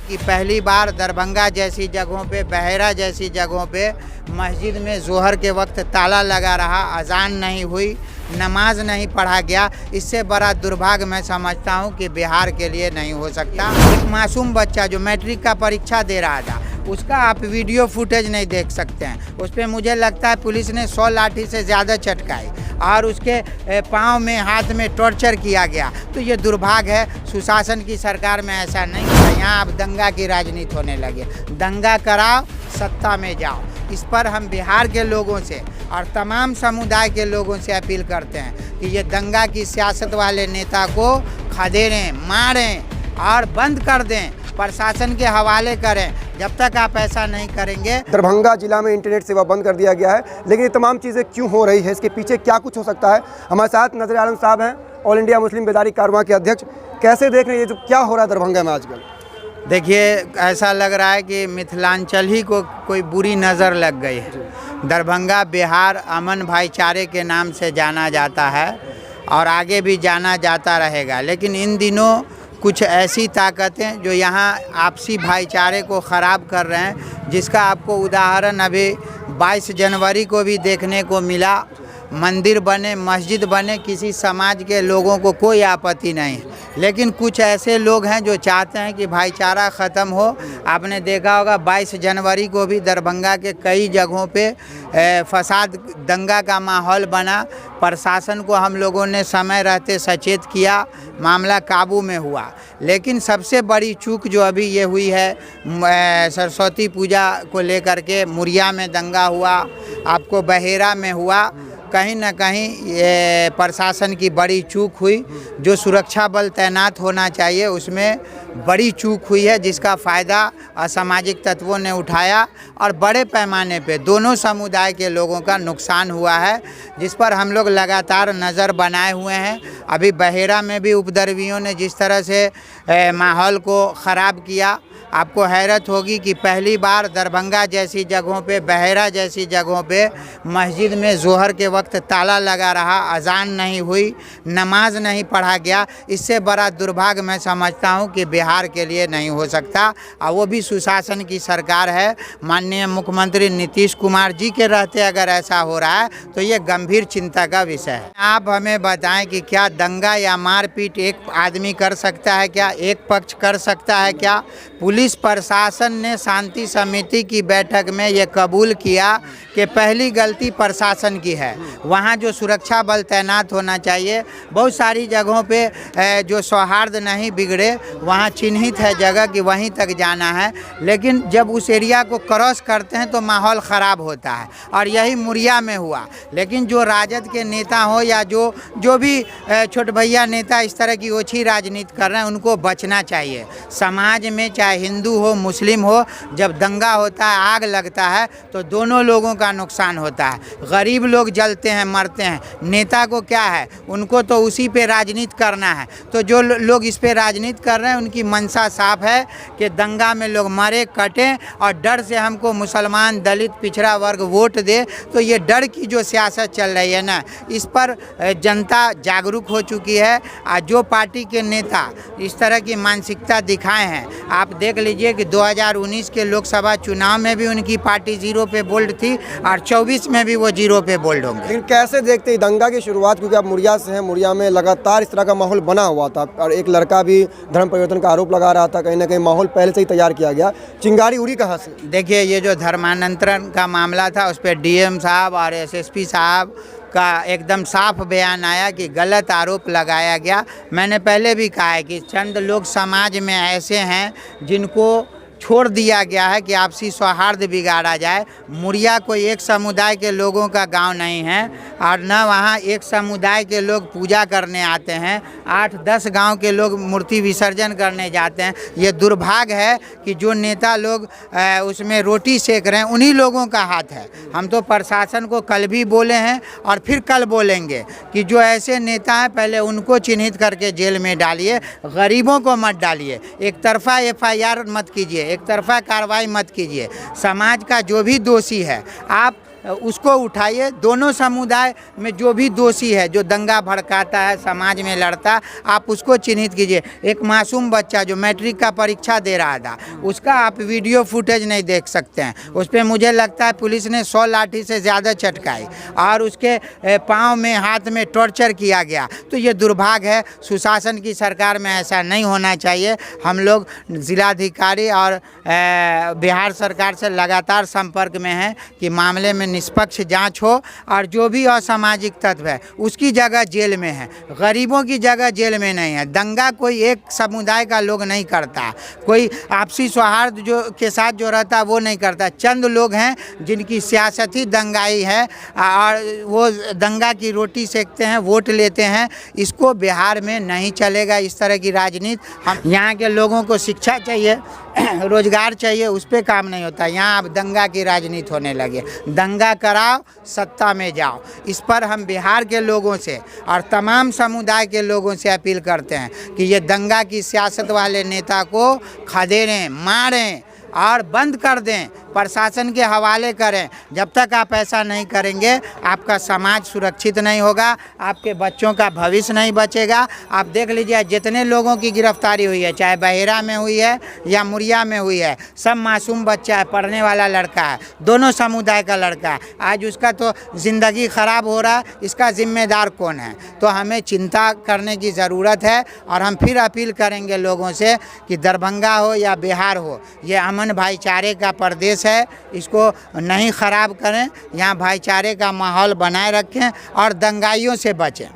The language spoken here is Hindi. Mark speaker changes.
Speaker 1: कि पहली बार दरभंगा जैसी जगहों पे, बहेरा जैसी जगहों पे मस्जिद में जोहर के वक्त ताला लगा रहा, अजान नहीं हुई, नमाज नहीं पढ़ा गया। इससे बड़ा दुर्भाग्य मैं समझता हूं कि बिहार के लिए नहीं हो सकता। एक मासूम बच्चा जो मैट्रिक का परीक्षा दे रहा था, उसका आप वीडियो फुटेज नहीं देख सकते हैं। उस पर मुझे लगता है पुलिस ने 100 लाठी से ज़्यादा चटकाई और उसके पाँव में, हाथ में टॉर्चर किया गया। तो ये दुर्भाग्य है। सुशासन की सरकार में ऐसा नहीं है। यहाँ अब दंगा की राजनीति होने लगी। दंगा कराओ, सत्ता में जाओ। इस पर हम बिहार के लोगों से और तमाम समुदाय के लोगों से अपील करते हैं कि ये दंगा की सियासत वाले नेता को खदेड़ें, मारें और बंद कर दें, प्रशासन के हवाले करें। जब तक आप ऐसा नहीं करेंगे।
Speaker 2: दरभंगा जिला में इंटरनेट सेवा बंद कर दिया गया है, लेकिन ये तमाम चीज़ें क्यों हो रही है, इसके पीछे क्या कुछ हो सकता है। हमारे साथ नजर आलम साहब हैं, ऑल इंडिया मुस्लिम बेदारी कारवां के अध्यक्ष। कैसे देख रहे हैं ये जो क्या हो रहा है दरभंगा में आजकल?
Speaker 1: देखिए, ऐसा लग रहा है कि मिथिलांचल ही को कोई बुरी नज़र लग गई है। दरभंगा बिहार अमन भाईचारे के नाम से जाना जाता है और आगे भी जाना जाता रहेगा। लेकिन इन दिनों कुछ ऐसी ताकतें जो यहाँ आपसी भाईचारे को ख़राब कर रहे हैं, जिसका आपको उदाहरण अभी 22 जनवरी को भी देखने को मिला। मंदिर बने, मस्जिद बने, किसी समाज के लोगों को कोई आपत्ति नहीं, लेकिन कुछ ऐसे लोग हैं जो चाहते हैं कि भाईचारा ख़त्म हो। आपने देखा होगा 22 जनवरी को भी दरभंगा के कई जगहों पे फसाद, दंगा का माहौल बना। प्रशासन को हम लोगों ने समय रहते सचेत किया, मामला काबू में हुआ। लेकिन सबसे बड़ी चूक जो अभी ये हुई है, सरस्वती पूजा को लेकर के मुरिया में दंगा हुआ, आपको बहेरा में हुआ। कहीं ना कहीं ये प्रशासन की बड़ी चूक हुई। जो सुरक्षा बल तैनात होना चाहिए उसमें बड़ी चूक हुई है, जिसका फ़ायदा असामाजिक तत्वों ने उठाया और बड़े पैमाने पे दोनों समुदाय के लोगों का नुकसान हुआ है, जिस पर हम लोग लगातार नज़र बनाए हुए हैं। अभी बहेरा में भी उपद्रवियों ने जिस तरह से माहौल को ख़राब किया, आपको हैरत होगी कि पहली बार दरभंगा जैसी जगहों पे, बहेरा जैसी जगहों पे मस्जिद में जोहर के वक्त ताला लगा रहा, अजान नहीं हुई, नमाज नहीं पढ़ा गया। इससे बड़ा दुर्भाग्य मैं समझता हूं कि बिहार के लिए नहीं हो सकता। और वो भी सुशासन की सरकार है, माननीय मुख्यमंत्री नीतीश कुमार जी के रहते अगर ऐसा हो रहा है तो ये गंभीर चिंता का विषय है। आप हमें बताएं कि क्या दंगा या मारपीट एक आदमी कर सकता है क्या, एक पक्ष कर सकता है क्या? पुलिस प्रशासन ने शांति समिति की बैठक में ये कबूल किया कि पहली गलती प्रशासन की है। वहाँ जो सुरक्षा बल तैनात होना चाहिए, बहुत सारी जगहों पे जो सौहार्द नहीं बिगड़े, वहाँ चिन्हित है जगह कि वहीं तक जाना है। लेकिन जब उस एरिया को क्रॉस करते हैं तो माहौल ख़राब होता है, और यही मुरिया में हुआ। लेकिन जो राजद के नेता हो या जो भी छोट भैया नेता इस तरह की ओछी राजनीति कर रहे हैं, उनको बचना चाहिए। समाज में चाहे हिंदू हो, मुस्लिम हो, जब दंगा होता है, आग लगता है, तो दोनों लोगों का नुकसान होता है। गरीब लोग जलते हैं, मरते हैं। नेता को क्या है, उनको तो उसी पे राजनीति करना है। तो जो लोग इस पे राजनीति कर रहे हैं, उनकी मंशा साफ है कि दंगा में लोग मरे, कटें, और डर से हमको मुसलमान, दलित, पिछड़ा वर्ग वोट दे। तो ये डर की जो सियासत चल रही है ना, इस पर जनता जागरूक हो चुकी है। और जो पार्टी के नेता इस तरह की मानसिकता दिखाए हैं, आप देख लीजिए कि 2019 के लोकसभा चुनाव में भी उनकी पार्टी 0 पे बोल्ड थी और 24 में भी वो 0 पे बोल्ड होंगे।
Speaker 2: लेकिन कैसे देखते हैं दंगा की शुरुआत, क्योंकि आप मुरिया से हैं, मुरिया में लगातार इस तरह का माहौल बना हुआ था और एक लड़का भी धर्म परिवर्तन का आरोप लगा रहा था। कहीं ना कहीं माहौल पहले से ही तैयार किया गया, चिंगारी उड़ी कहाँ से?
Speaker 1: देखिए, ये जो धर्मांतरण का मामला था, उस पर डीएम साहब और एसएसपी साहब का एकदम साफ बयान आया कि गलत आरोप लगाया गया। मैंने पहले भी कहा है कि चंद लोग समाज में ऐसे हैं जिनको छोड़ दिया गया है कि आपसी सौहार्द बिगाड़ा जाए। मुरिया कोई एक समुदाय के लोगों का गांव नहीं है, और न वहाँ एक समुदाय के लोग पूजा करने आते हैं। 8-10 गांव के लोग मूर्ति विसर्जन करने जाते हैं। ये दुर्भाग्य है कि जो नेता लोग उसमें रोटी सेक रहे हैं, उन्हीं लोगों का हाथ है। हम तो प्रशासन को कल भी बोले हैं और फिर कल बोलेंगे कि जो ऐसे नेता हैं, पहले उनको चिन्हित करके जेल में डालिए, गरीबों को मत डालिए। एक तरफा FIR मत कीजिए, एक तरफा कार्रवाई मत कीजिए। समाज का जो भी दोषी है, आप उसको उठाइए। दोनों समुदाय में जो भी दोषी है, जो दंगा भड़काता है, समाज में लड़ता, आप उसको चिन्हित कीजिए। एक मासूम बच्चा जो मैट्रिक का परीक्षा दे रहा था, उसका आप वीडियो फुटेज नहीं देख सकते हैं। उस पर मुझे लगता है पुलिस ने 100 लाठी से ज़्यादा चटकाई और उसके पाँव में, हाथ में टॉर्चर किया गया। तो ये दुर्भाग्य है। सुशासन की सरकार में ऐसा नहीं होना चाहिए। हम लोग जिलाधिकारी और बिहार सरकार से लगातार संपर्क में हैं कि मामले में निष्पक्ष जांच हो और जो भी असामाजिक तत्व है उसकी जगह जेल में है, गरीबों की जगह जेल में नहीं है। दंगा कोई एक समुदाय का लोग नहीं करता, कोई आपसी सौहार्द जो के साथ जो रहता वो नहीं करता। चंद लोग हैं जिनकी सियासती दंगाई है और वो दंगा की रोटी सेकते हैं, वोट लेते हैं। इसको बिहार में नहीं चलेगा, इस तरह की राजनीति। हम यहाँ के लोगों को शिक्षा चाहिए, रोजगार चाहिए, उस पर काम नहीं होता। यहाँ अब दंगा की राजनीति होने लगी। दंगा कराओ, सत्ता में जाओ। इस पर हम बिहार के लोगों से और तमाम समुदाय के लोगों से अपील करते हैं कि ये दंगा की सियासत वाले नेता को खदेड़ें, मारें और बंद कर दें, प्रशासन के हवाले करें। जब तक आप ऐसा नहीं करेंगे आपका समाज सुरक्षित नहीं होगा, आपके बच्चों का भविष्य नहीं बचेगा। आप देख लीजिए जितने लोगों की गिरफ्तारी हुई है, चाहे बहेरा में हुई है या मुरिया में हुई है, सब मासूम बच्चा है, पढ़ने वाला लड़का है, दोनों समुदाय का लड़का है। आज उसका तो ज़िंदगी ख़राब हो रहा है, इसका जिम्मेदार कौन है? तो हमें चिंता करने की ज़रूरत है। और हम फिर अपील करेंगे लोगों से कि दरभंगा हो या बिहार हो, ये अमन भाईचारे का प्रदेश है, इसको नहीं ख़राब करें। यहाँ भाईचारे का माहौल बनाए रखें और दंगाइयों से बचें।